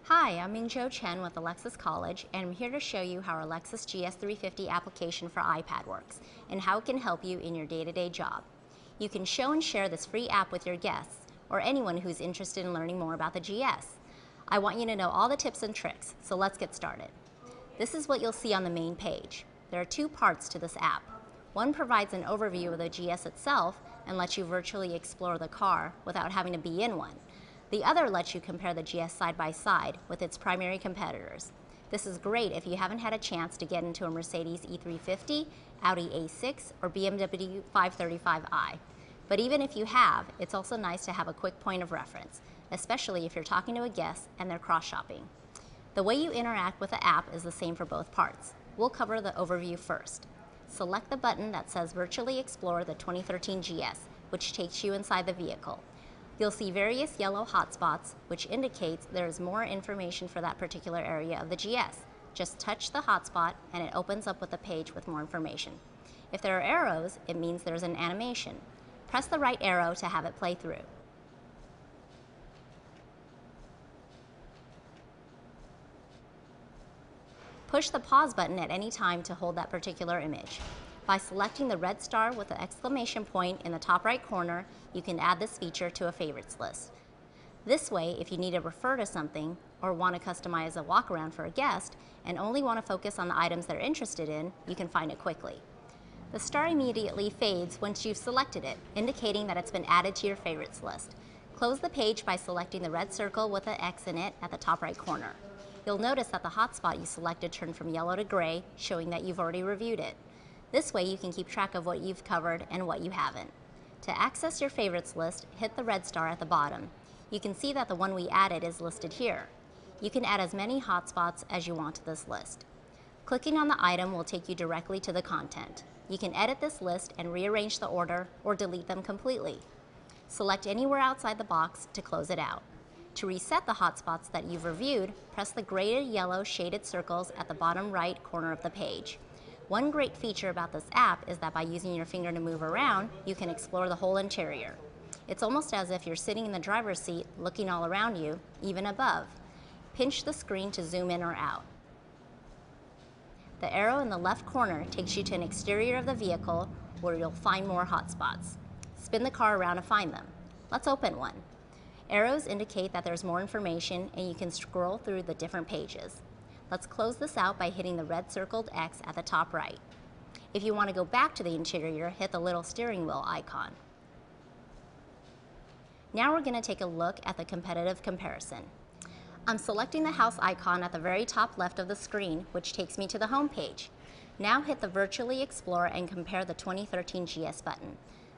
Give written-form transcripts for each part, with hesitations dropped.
Hi, I'm Mingzhou Chen with the Lexus College, and I'm here to show you how our Lexus GS350 application for iPad works and how it can help you in your day-to-day job. You can show and share this free app with your guests or anyone who's interested in learning more about the GS. I want you to know all the tips and tricks, so let's get started. This is what you'll see on the main page. There are two parts to this app. One provides an overview of the GS itself and lets you virtually explore the car without having to be in one. The other lets you compare the GS side by side with its primary competitors. This is great if you haven't had a chance to get into a Mercedes E350, Audi A6, or BMW 535i. But even if you have, it's also nice to have a quick point of reference, especially if you're talking to a guest and they're cross-shopping. The way you interact with the app is the same for both parts. We'll cover the overview first. Select the button that says Virtually Explore the 2013 GS, which takes you inside the vehicle. You'll see various yellow hotspots, which indicates there is more information for that particular area of the GS. Just touch the hotspot and it opens up with a page with more information. If there are arrows, it means there's an animation. Press the right arrow to have it play through. Push the pause button at any time to hold that particular image. By selecting the red star with the exclamation point in the top right corner, you can add this feature to a favorites list. This way, if you need to refer to something or want to customize a walk-around for a guest and only want to focus on the items they're interested in, you can find it quickly. The star immediately fades once you've selected it, indicating that it's been added to your favorites list. Close the page by selecting the red circle with an X in it at the top right corner. You'll notice that the hotspot you selected turned from yellow to gray, showing that you've already reviewed it. This way you can keep track of what you've covered and what you haven't. To access your favorites list, hit the red star at the bottom. You can see that the one we added is listed here. You can add as many hotspots as you want to this list. Clicking on the item will take you directly to the content. You can edit this list and rearrange the order or delete them completely. Select anywhere outside the box to close it out. To reset the hotspots that you've reviewed, press the graded yellow shaded circles at the bottom right corner of the page. One great feature about this app is that by using your finger to move around, you can explore the whole interior. It's almost as if you're sitting in the driver's seat looking all around you, even above. Pinch the screen to zoom in or out. The arrow in the left corner takes you to an exterior of the vehicle where you'll find more hotspots. Spin the car around to find them. Let's open one. Arrows indicate that there's more information and you can scroll through the different pages. Let's close this out by hitting the red circled X at the top right. If you want to go back to the interior, hit the little steering wheel icon. Now we're going to take a look at the competitive comparison. I'm selecting the house icon at the very top left of the screen, which takes me to the home page. Now hit the Virtually Explore and compare the 2013 GS button.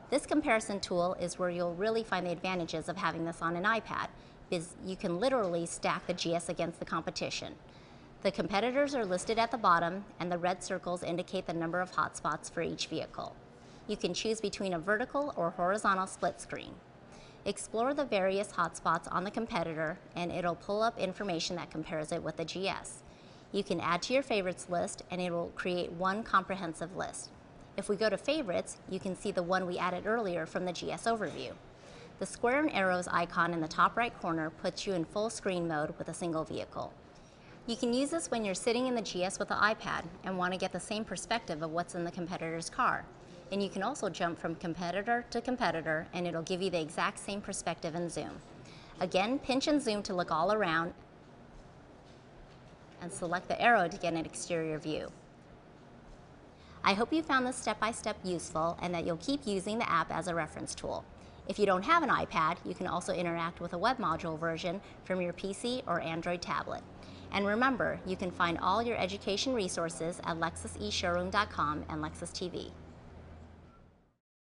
This comparison tool is where you'll really find the advantages of having this on an iPad, because you can literally stack the GS against the competition. The competitors are listed at the bottom, and the red circles indicate the number of hotspots for each vehicle. You can choose between a vertical or horizontal split screen. Explore the various hotspots on the competitor, and it'll pull up information that compares it with the GS. You can add to your favorites list, and it will create one comprehensive list. If we go to favorites, you can see the one we added earlier from the GS overview. The square and arrows icon in the top right corner puts you in full screen mode with a single vehicle. You can use this when you're sitting in the GS with the iPad and want to get the same perspective of what's in the competitor's car. And you can also jump from competitor to competitor and it'll give you the exact same perspective and zoom. Again, pinch and zoom to look all around and select the arrow to get an exterior view. I hope you found this step-by-step useful and that you'll keep using the app as a reference tool. If you don't have an iPad, you can also interact with a web module version from your PC or Android tablet. And remember, you can find all your education resources at lexuseshowroom.com and Lexus TV.